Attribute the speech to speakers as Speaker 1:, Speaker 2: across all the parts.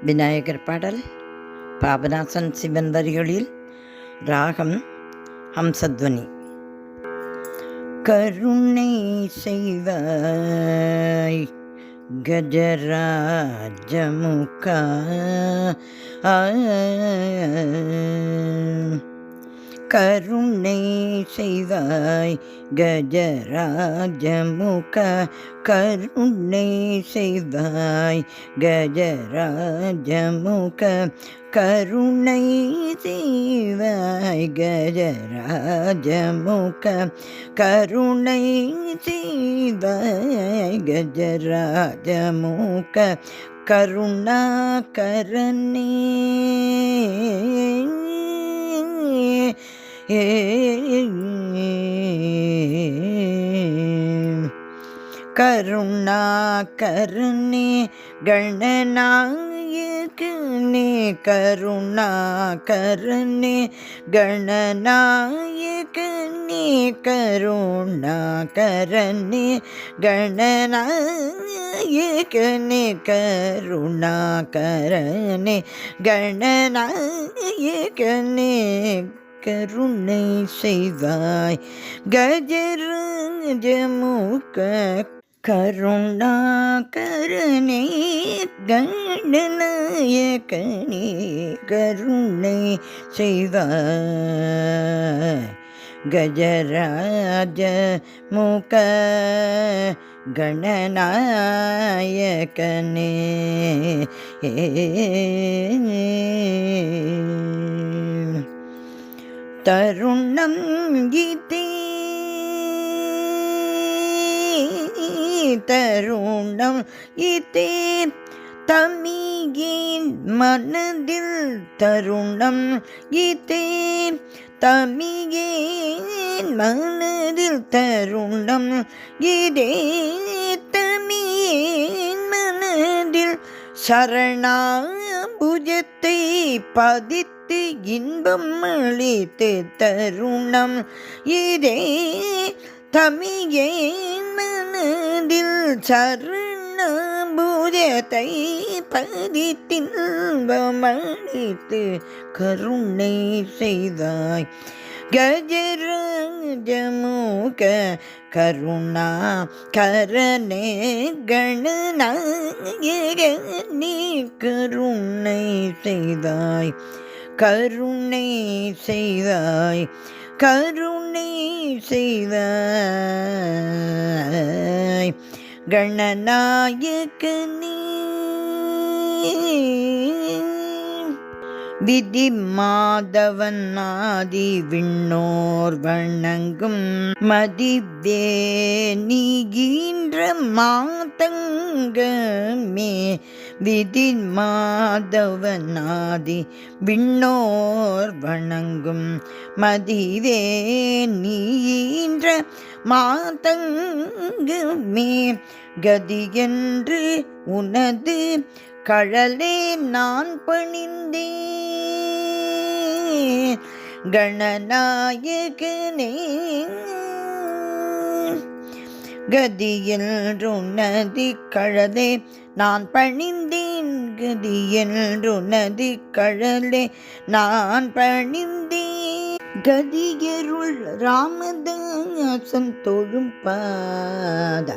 Speaker 1: விநாயகர் பாடல் பாபநாசன் சிவன் வரிகளில் ராகம் ஹம்சத்வனி. கருணை செய்வாய் கஜராஜமுகா, கருணை செய்வாய் கஜராஜமுக, கருணை செய்வாய் கஜராஜமுக, கருணை செய்வாய் கஜராஜமுக, கருணை செய்வாய் கஜராஜமுக, கருணாகரனே கருணாகரனே கணநாயகனே, கருணாகரனே கணநாயகனே, கருணாகரனே கணநாயகனே, கருணாகரனே கணநாயகனே, கருணை செய்வாய் கஜராஜமுக, கருணாகரனே கணநாயகனே, கருணை செய்வாய் கஜராஜமுக, கணநாயகனே. தருணம் இதே, தருணம் இதே தமியின் மனதில், தருணம் இதே தமியின் மனதில், தருணம் இதே தமியின் மனதில், சரணாபுஜத்தை பதித்து இன்பம் அளித்து, தருணம் இதே தமியின் மனதில், சரணாபுஜத்தை பதித்து இன்பம் அளித்து, கருணை செய்தாய் கஜராஜமுக, கருணாகரனே கணநாயகனே, கருணை செய்தாய், கருணை செய்தாய், கருணை செய்தாய் கணநாயகனே. விதி மாதவன் ஆதி விண்ணோர் வணங்கும் மதிவே நீகின்ற மாதங்கமே, விதி மாதவன் ஆதி விண்ணோர் வணங்கும் மதிவே நீகின்ற மாதங்கமே, கதியென்று உனது கழலே நான் பணிந்தேன் கணநாயகனே, கதியென்றுனது கழலே நான் பணிந்தேன், கதியென்றுனது கழலே நான் பணிந்தேன், கதியருள் ராமதாசன் தொழும் பாத,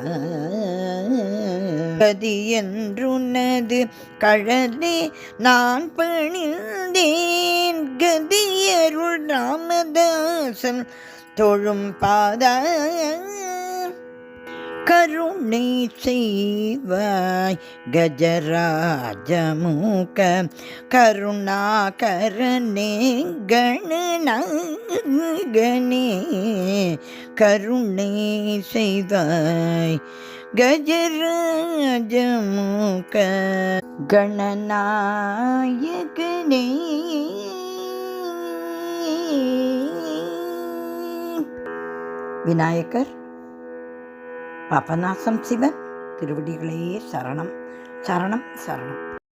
Speaker 1: கதியென்றுனது கழலே நான் பணிந்தேன், கதியருள் ராமதாசன் தொழும் பாத, கருணை செய்வாய் கஜராஜமுக, கருணாகரனே கணநாயகனே, கருணை செய்வாய் கஜராஜமுக, கணநாயகனே. விநாயகர் பாபநாசம் சிவன் திருவடிகளே சரணம், சரணம், சரணம்.